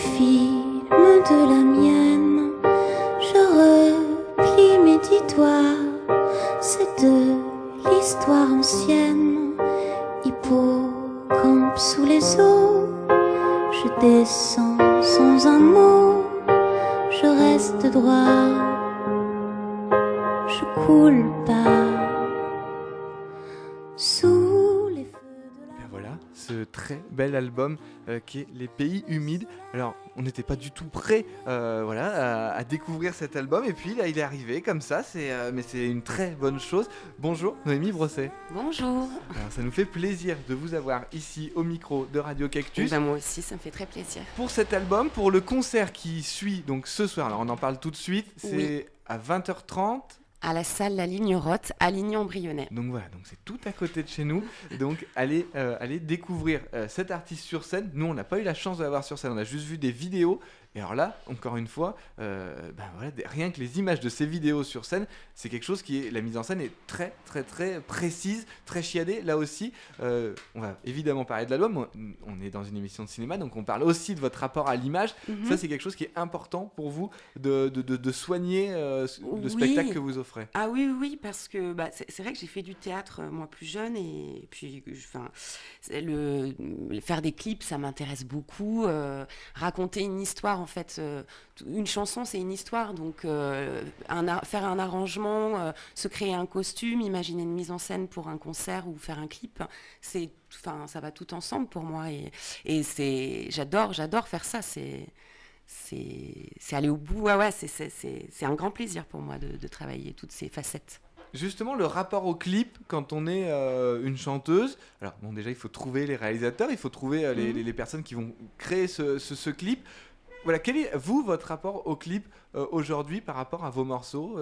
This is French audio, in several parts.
film de la mienne, je replie mes 10 doigts, c'est de l'histoire ancienne. Hippocampe sous les eaux, je descends sans un mot, je reste droit, je coule pas sous les feux de la... Et voilà, ce très bel album qui est Les Pays Humides. Alors, on n'était pas du tout prêt à découvrir cet album, et puis là, il est arrivé comme ça, mais c'est une très bonne chose. Bonjour, Noémie Brosset. Bonjour. Alors, ça nous fait plaisir de vous avoir ici au micro de Radio Cactus. Moi aussi, ça me fait très plaisir. Pour cet album, pour le concert qui suit donc ce soir, alors on en parle tout de suite, c'est à 20h30. À la salle La Ligne Roth, à Ligny-en-Brionnais. Donc voilà, donc c'est tout à côté de chez nous. Donc allez découvrir cet artiste sur scène. Nous, on n'a pas eu la chance de l'avoir sur scène, on a juste vu des vidéos. Et alors là, encore une fois, rien que les images de ces vidéos sur scène, c'est quelque chose la mise en scène est très très très précise, très chiadée. Là aussi, on va évidemment parler de l'album. On est dans une émission de cinéma, donc on parle aussi de votre rapport à l'image. Ça, c'est quelque chose qui est important pour vous de soigner le spectacle que vous offrez. Ah oui, parce que c'est vrai que j'ai fait du théâtre moi plus jeune, et puis faire des clips, ça m'intéresse beaucoup. Raconter une histoire, en fait, une chanson, c'est une histoire, donc faire un arrangement, se créer un costume, imaginer une mise en scène pour un concert ou faire un clip, ça va tout ensemble pour moi, et j'adore faire ça. C'est aller au bout. C'est un grand plaisir pour moi de travailler toutes ces facettes. Justement, le rapport au clip, quand on est une chanteuse, alors bon, déjà il faut trouver les réalisateurs, il faut trouver les personnes qui vont créer ce clip. Voilà, quel est votre rapport au clip aujourd'hui par rapport à vos morceaux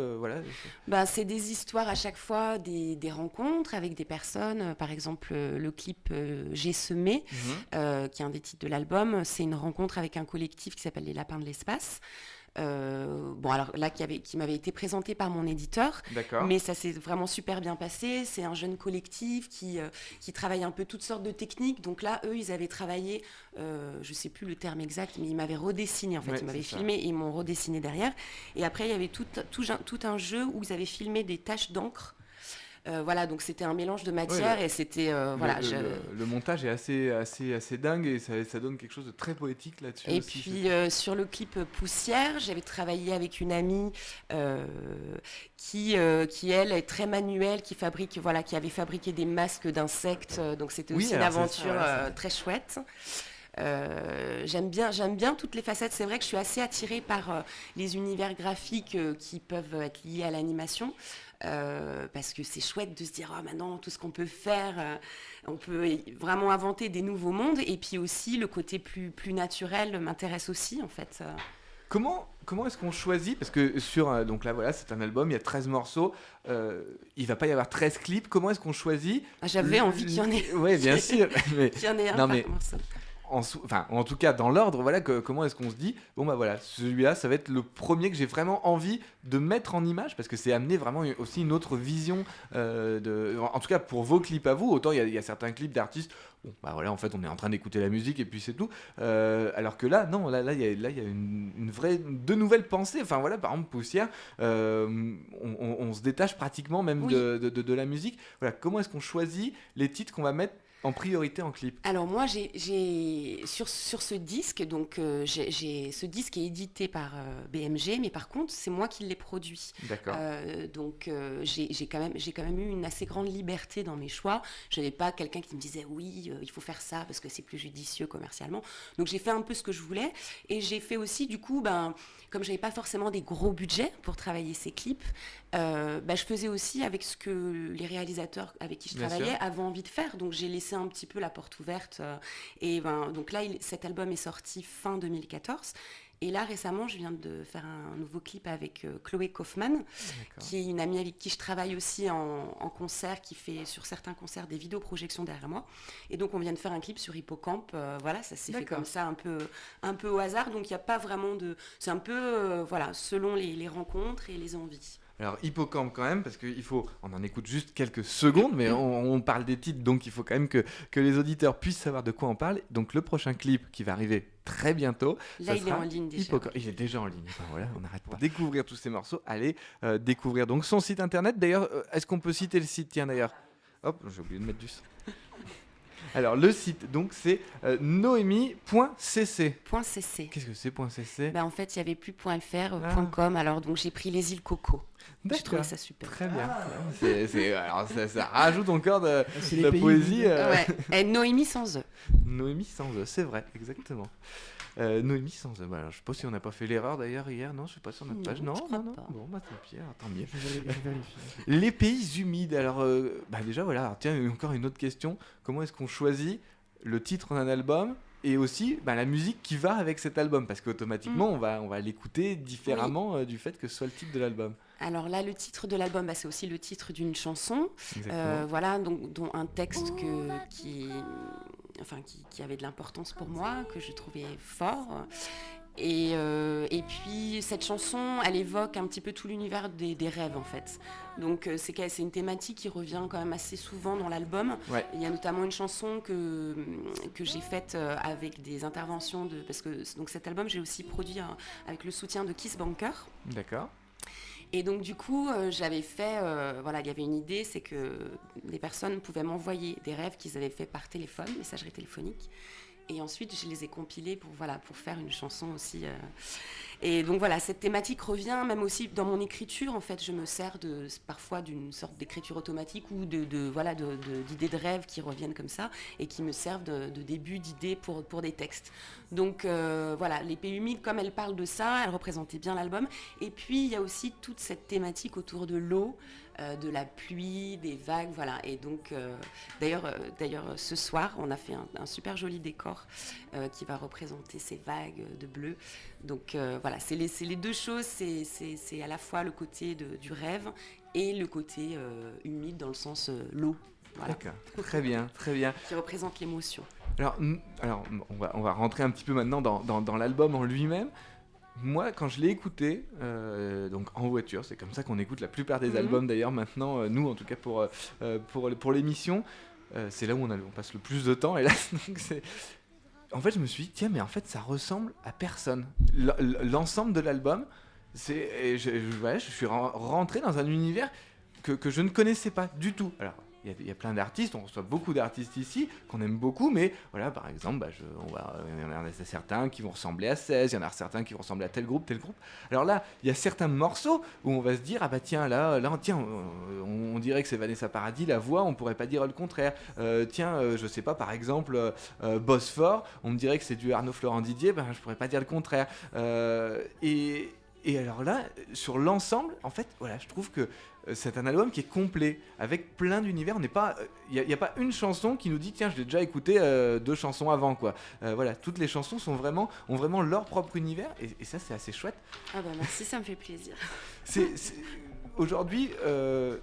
C'est des histoires à chaque fois, des rencontres avec des personnes. Par exemple, le clip J'ai semé, qui est un des titres de l'album, c'est une rencontre avec un collectif qui s'appelle Les Lapins de l'Espace. Alors là, qui m'avait été présenté par mon éditeur. D'accord. Mais ça s'est vraiment super bien passé. C'est un jeune collectif qui travaille un peu toutes sortes de techniques. Donc là, eux, ils avaient travaillé, je sais plus le terme exact, mais ils m'avaient redessiné. En fait, ils m'avaient filmé et ils m'ont redessiné derrière. Et après, il y avait tout un jeu où ils avaient filmé des taches d'encre. Donc c'était un mélange de matières, et c'était le montage est assez dingue, et ça donne quelque chose de très poétique là-dessus. Et aussi, puis sur le clip Poussière, j'avais travaillé avec une amie qui elle est très manuelle, qui avait fabriqué des masques d'insectes, donc c'était aussi une aventure très chouette. J'aime bien toutes les facettes. C'est vrai que je suis assez attirée par les univers graphiques qui peuvent être liés à l'animation, parce que c'est chouette de se dire maintenant tout ce qu'on peut faire, on peut vraiment inventer des nouveaux mondes, et puis aussi le côté plus naturel m'intéresse aussi, en fait. Comment est-ce qu'on choisit, parce que donc là voilà, c'est un album, il y a 13 morceaux, il va pas y avoir 13 clips, comment est-ce qu'on choisit? J'avais envie qu'il y en ait. Oui, bien sûr. Qu'il y en ait un par morceau. En tout cas dans l'ordre, comment est-ce qu'on se dit celui-là ça va être le premier que j'ai vraiment envie de mettre en image, parce que c'est amener vraiment aussi une autre vision en tout cas pour vos clips à vous. Autant il y a certains clips d'artistes, en fait on est en train d'écouter la musique et puis c'est tout, alors que là il y a une vraie, de nouvelles pensées. Par exemple Poussière, on se détache pratiquement même de la musique. Comment est-ce qu'on choisit les titres qu'on va mettre en priorité en clip? Alors moi, j'ai sur ce disque, donc ce disque est édité par BMG, mais par contre c'est moi qui l'ai produit. D'accord. Donc j'ai quand même eu une assez grande liberté dans mes choix. Je n'avais pas quelqu'un qui me disait il faut faire ça parce que c'est plus judicieux commercialement. Donc j'ai fait un peu ce que je voulais, et j'ai fait aussi du coup comme j'avais pas forcément des gros budgets pour travailler ces clips, je faisais aussi avec ce que les réalisateurs avec qui je travaillais avaient envie de faire. Donc j'ai laissé un petit peu la porte ouverte, donc là cet album est sorti fin 2014. Et là, récemment, je viens de faire un nouveau clip avec Chloé Kaufmann, qui est une amie avec qui je travaille aussi en concert, qui fait sur certains concerts des vidéoprojections derrière moi. Et donc, on vient de faire un clip sur Hippocampe. Ça s'est fait comme ça, un peu au hasard. Donc, il n'y a pas vraiment de... C'est un peu, selon les rencontres et les envies. Alors, Hippocampe quand même, parce on en écoute juste quelques secondes, mais on parle des titres, donc il faut quand même que les auditeurs puissent savoir de quoi on parle. Donc, le prochain clip qui va arriver très bientôt, là, il est en ligne déjà. Il est déjà en ligne. Enfin, voilà, on n'arrête pas. Pour découvrir tous ces morceaux, allez découvrir donc son site internet. D'ailleurs, est-ce qu'on peut citer le site? Tiens, d'ailleurs. Hop, j'ai oublié de mettre du son. Alors, le site, donc, c'est noémie.cc. .cc. Qu'est-ce que c'est .cc? En fait, il n'y avait plus .fr, .com, alors donc j'ai pris les îles Coco. J'ai trouvé ça super. Très bien. Alors, ça rajoute encore de la poésie. Et Noémie sans E. Noémie sans E, c'est vrai, exactement. Noémie sans E. Alors, je ne sais pas si on n'a pas fait l'erreur d'ailleurs hier. Non, je ne sais pas sur notre page. Non. Bon, tant pis, tant mieux. Je vérifie. Les pays humides. Alors, déjà, voilà. Alors, tiens, encore une autre question. Comment est-ce qu'on choisit le titre d'un album et aussi la musique qui va avec cet album? Parce qu'automatiquement, on va l'écouter différemment du fait que ce soit le titre de l'album. Alors là, le titre de l'album, c'est aussi le titre d'une chanson. Voilà, dont un texte qui avait de l'importance pour moi, que je trouvais fort. Et puis cette chanson, elle évoque un petit peu tout l'univers des rêves en fait. Donc c'est une thématique qui revient quand même assez souvent dans l'album. Ouais. Il y a notamment une chanson que j'ai faite avec des interventions parce que donc cet album j'ai aussi produit avec le soutien de Kiss Banker. D'accord. Et donc du coup, j'avais fait, il y avait une idée, c'est que les personnes pouvaient m'envoyer des rêves qu'ils avaient fait par téléphone, messagerie téléphonique. Et ensuite, je les ai compilés pour faire une chanson aussi. Et donc voilà, cette thématique revient même aussi dans mon écriture. En fait, je me sers parfois d'une sorte d'écriture automatique ou d'idées de rêve qui reviennent comme ça et qui me servent de début d'idées pour des textes. Donc les pays humides, comme elle parle de ça, elle représentait bien l'album. Et puis, il y a aussi toute cette thématique autour de l'eau, de la pluie, des vagues, voilà. Et donc, d'ailleurs, ce soir, on a fait un super joli décor qui va représenter ces vagues de bleu. Donc, c'est les deux choses. C'est à la fois le côté du rêve et le côté humide dans le sens l'eau. Voilà. D'accord, très bien, très bien. Qui représente l'émotion. Alors on va rentrer un petit peu maintenant dans l'album en lui-même. Moi, quand je l'ai écouté, donc en voiture, c'est comme ça qu'on écoute la plupart des albums d'ailleurs maintenant, nous en tout cas pour l'émission, c'est là où on passe le plus de temps. Et là, en fait, je me suis dit, tiens, mais en fait, ça ressemble à personne. L'ensemble de l'album, je suis rentré dans un univers que je ne connaissais pas du tout. Alors, il y a plein d'artistes, on reçoit beaucoup d'artistes ici qu'on aime beaucoup, mais voilà, par exemple, il y en a certains qui vont ressembler à 16, il y en a certains qui vont ressembler à tel groupe. Alors là, il y a certains morceaux où on va se dire, ah bah tiens, là on dirait que c'est Vanessa Paradis, la voix, on pourrait pas dire le contraire. Je sais pas, par exemple, Bosphore, on me dirait que c'est du Arnaud Florent Didier, ben je pourrais pas dire le contraire. Et alors là, sur l'ensemble, en fait, voilà, je trouve que c'est un album qui est complet, avec plein d'univers. Il n'y a pas une chanson qui nous dit, tiens, je l'ai déjà écouté 2 chansons avant, quoi. Toutes les chansons ont vraiment leur propre univers, et ça, c'est assez chouette. Ah bah merci, ça me fait plaisir. Aujourd'hui,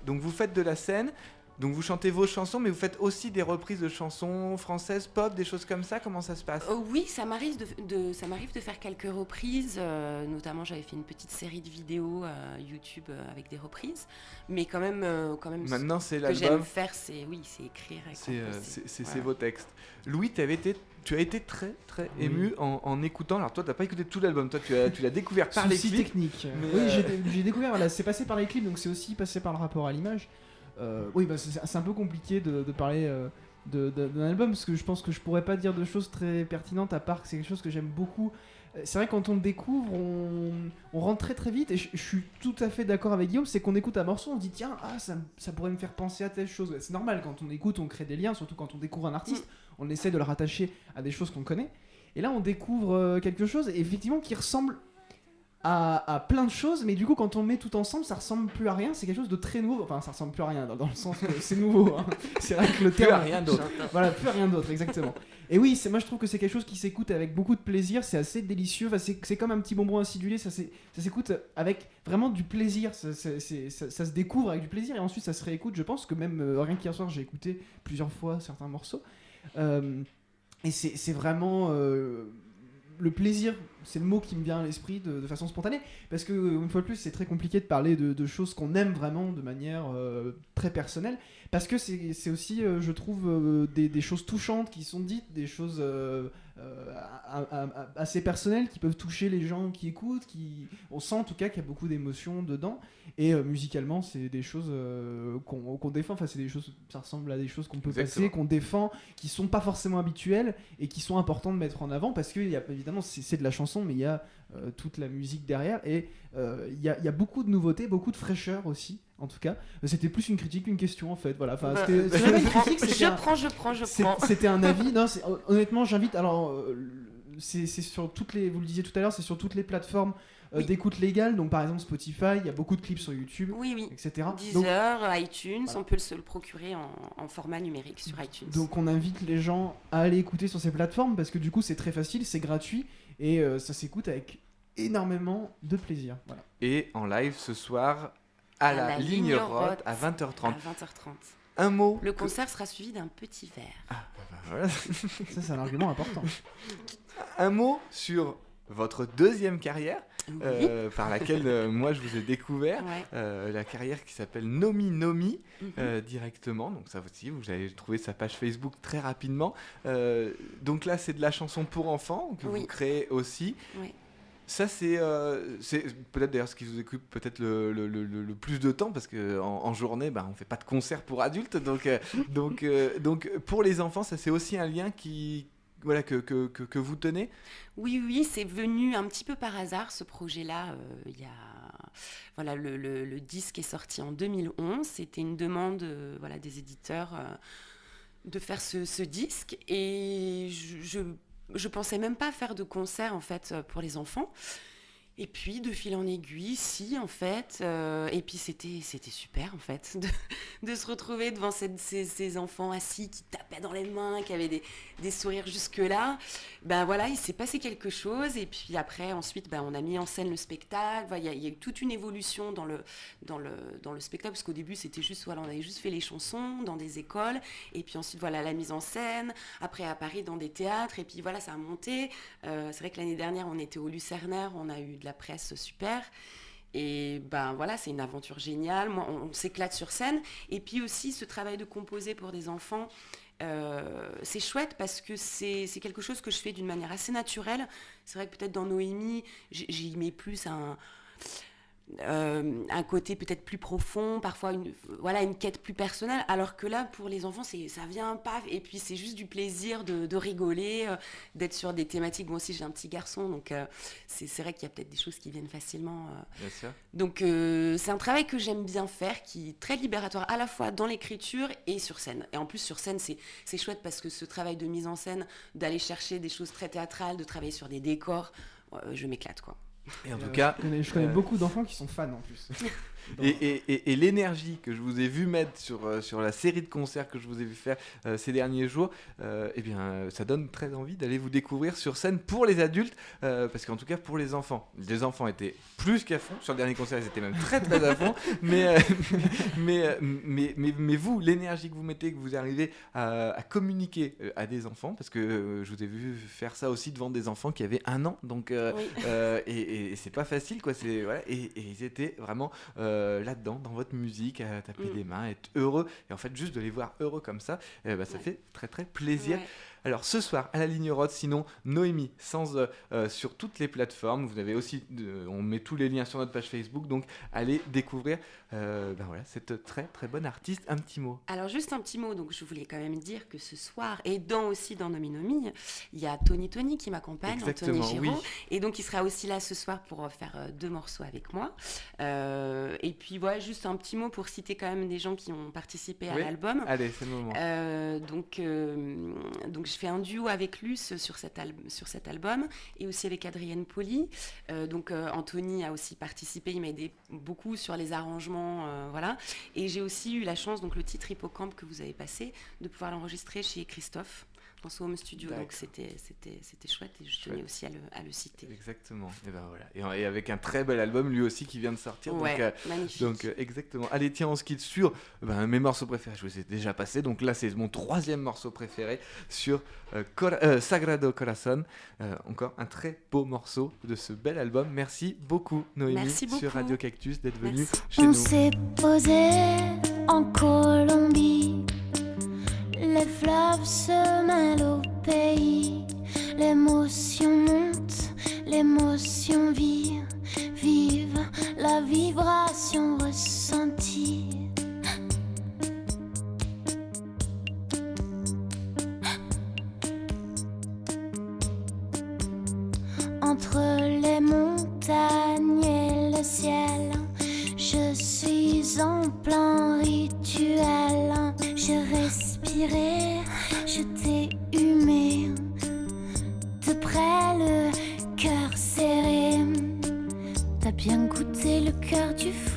donc vous faites de la scène. Donc vous chantez vos chansons, mais vous faites aussi des reprises de chansons françaises, pop, des choses comme ça. Comment ça se passe? Oui, ça m'arrive de faire quelques reprises. Notamment, j'avais fait une petite série de vidéos YouTube avec des reprises. Mais quand même. Maintenant, c'est l'album. Ce que j'aime faire, c'est écrire. C'est vos textes. Louis, tu as été très très ému en écoutant. Alors toi, tu n'as pas écouté tout l'album. Toi, tu l'as découvert par les clips. Technique. Oui, j'ai découvert. Voilà, c'est passé par les clips, donc c'est aussi passé par le rapport à l'image. C'est un peu compliqué de parler d'un album parce que je pense que je pourrais pas dire de choses très pertinentes à part que c'est quelque chose que j'aime beaucoup. C'est vrai que quand on le découvre, on rentre très très vite et je suis tout à fait d'accord avec Guillaume, c'est qu'on écoute un morceau, on se dit tiens, ça pourrait me faire penser à telle chose. C'est normal, quand on écoute, on crée des liens, surtout quand on découvre un artiste, on essaie de le rattacher à des choses qu'on connaît. Et là, on découvre quelque chose effectivement qui ressemble à plein de choses, mais du coup quand on met tout ensemble ça ressemble plus à rien, c'est quelque chose de très nouveau, enfin ça ressemble plus à rien dans le sens que c'est nouveau, hein. C'est vrai que le terme... Plus à rien d'autre. Voilà, plus à rien d'autre, exactement. Et oui, moi je trouve que c'est quelque chose qui s'écoute avec beaucoup de plaisir, c'est assez délicieux, enfin, c'est comme un petit bonbon acidulé, ça s'écoute avec vraiment du plaisir, ça se découvre avec du plaisir et ensuite ça se réécoute. Je pense que même rien qu'hier soir j'ai écouté plusieurs fois certains morceaux, et c'est vraiment... le plaisir c'est le mot qui me vient à l'esprit de façon spontanée, parce que une fois de plus c'est très compliqué de parler de choses qu'on aime vraiment de manière très personnelle, parce que c'est aussi je trouve des choses touchantes qui sont dites, des choses assez personnelles qui peuvent toucher les gens qui écoutent, on sent en tout cas qu'il y a beaucoup d'émotions dedans, et musicalement c'est des choses qu'on défend, enfin c'est des choses, ça ressemble à des choses qu'on peut passer, qu'on défend, qui sont pas forcément habituelles et qui sont importantes de mettre en avant, parce que évidemment c'est de la chanson, mais il y a toute la musique derrière, et il y a beaucoup de nouveautés, beaucoup de fraîcheur aussi, en tout cas. C'était plus une critique qu'une question en fait, voilà. Enfin, c'était pas une critique, je prends. C'était un avis. Non, honnêtement, j'invite. Alors, c'est sur toutes les. Vous le disiez tout à l'heure, c'est sur toutes les plateformes d'écoute légale. Donc, par exemple, Spotify. Il y a beaucoup de clips sur YouTube, etc. Deezer, iTunes. Voilà. On peut se le procurer en format numérique sur iTunes. Donc, on invite les gens à aller écouter sur ces plateformes, parce que du coup, c'est très facile, c'est gratuit, et ça s'écoute avec énormément de plaisir. Voilà. Et en live ce soir à la Ligne Roth à 20h30. Un mot. Le concert sera suivi d'un petit verre. Ah, bah voilà. Ça, c'est un argument important. Un mot sur votre deuxième carrière, par laquelle moi je vous ai découvert, la carrière qui s'appelle Nomi Nomi, directement. Donc ça aussi, vous allez trouver sa page Facebook très rapidement. Donc là, c'est de la chanson pour enfants que vous créez aussi. Oui. Ça, c'est peut-être d'ailleurs ce qui vous occupe peut-être le plus de temps, parce qu'en journée, on ne fait pas de concert pour adultes. Donc pour les enfants, ça c'est aussi un lien que vous tenez. Oui, c'est venu un petit peu par hasard, ce projet-là. Le disque est sorti en 2011. C'était une demande des éditeurs de faire ce disque. Et je pensais même pas faire de concert en fait pour les enfants, et puis de fil en aiguille, en fait, et puis c'était super en fait de se retrouver devant ces enfants assis qui tapaient dans les mains, qui avaient des sourires jusque là. Il s'est passé quelque chose, et puis après ensuite on a mis en scène le spectacle. Il y a eu toute une évolution dans le spectacle, parce qu'au début c'était juste on avait juste fait les chansons dans des écoles, et puis ensuite la mise en scène, après à Paris dans des théâtres, et puis ça a monté. C'est vrai que l'année dernière on était au Lucernaire, on a eu de la presse super, et c'est une aventure géniale. Moi, on s'éclate sur scène, et puis aussi ce travail de composer pour des enfants, c'est chouette parce que c'est quelque chose que je fais d'une manière assez naturelle. C'est vrai que peut-être dans Noémie j'y mets plus un côté peut-être plus profond, parfois une quête plus personnelle, alors que là pour les enfants ça vient paf, et puis c'est juste du plaisir de rigoler, d'être sur des thématiques. Moi aussi j'ai un petit garçon, donc c'est vrai qu'il y a peut-être des choses qui viennent facilement, Bien sûr. donc c'est un travail que j'aime bien faire, qui est très libératoire à la fois dans l'écriture et sur scène. Et en plus sur scène c'est chouette, parce que ce travail de mise en scène, d'aller chercher des choses très théâtrales, de travailler sur des décors, je m'éclate quoi. Et en tout cas, je connais beaucoup d'enfants qui sont fans en plus. Et l'énergie que je vous ai vu mettre sur la série de concerts que je vous ai vu faire ces derniers jours, ça donne très envie d'aller vous découvrir sur scène pour les adultes, parce qu'en tout cas pour les enfants étaient plus qu'à fond. Sur le dernier concert, ils étaient même très très à fond. Mais vous, l'énergie que vous mettez, que vous arrivez à communiquer à des enfants, parce que je vous ai vu faire ça aussi devant des enfants qui avaient 1 an, donc et c'est pas facile quoi. Et ils étaient vraiment là-dedans, dans votre musique, à taper des mains, être heureux, et en fait juste de les voir heureux comme ça, ça fait très très plaisir. Alors ce soir à la Ligne Roth, sinon Noémie Sans sur toutes les plateformes. Vous avez aussi, on met tous les liens sur notre page Facebook, donc allez découvrir cette très très bonne artiste. Un petit mot. Alors juste un petit mot, donc je voulais quand même dire que ce soir, et aussi dans Nomi Nomi, il y a Tony qui m'accompagne, Anthony Giraud, et donc il sera aussi là ce soir pour faire 2 morceaux avec moi. Et puis juste un petit mot pour citer quand même des gens qui ont participé à l'album. Allez, c'est le moment. Donc je fais un duo avec Luce sur cet album, et aussi avec Adrienne Poli. Anthony a aussi participé, il m'a aidé beaucoup sur les arrangements, Et j'ai aussi eu la chance, donc le titre Hippocampe que vous avez passé, de pouvoir l'enregistrer chez Christophe. dans ce home studio. D'accord. Donc c'était chouette et je tenais aussi à le citer. Exactement. Et ben voilà. Et avec un très bel album lui aussi qui vient de sortir. Ouais, magnifique. Donc exactement. Allez, tiens, on se quitte sur mes morceaux préférés. Je vous ai déjà passé. Donc là, c'est mon 3e morceau préféré sur Sagrado Corazon. Encore un très beau morceau de ce bel album. Merci beaucoup, Noémie, Merci beaucoup. sur Radio Cactus, d'être venue Merci. chez On nous. s'est posé en Colombie, les fleuves se mêlent au pays, l'émotion monte, l'émotion vive la vibration ressentie. Entre les montagnes et le ciel, je suis en plein rituel. J'ai respiré, je t'ai humé, de près le cœur serré. T'as bien goûté le cœur du fou.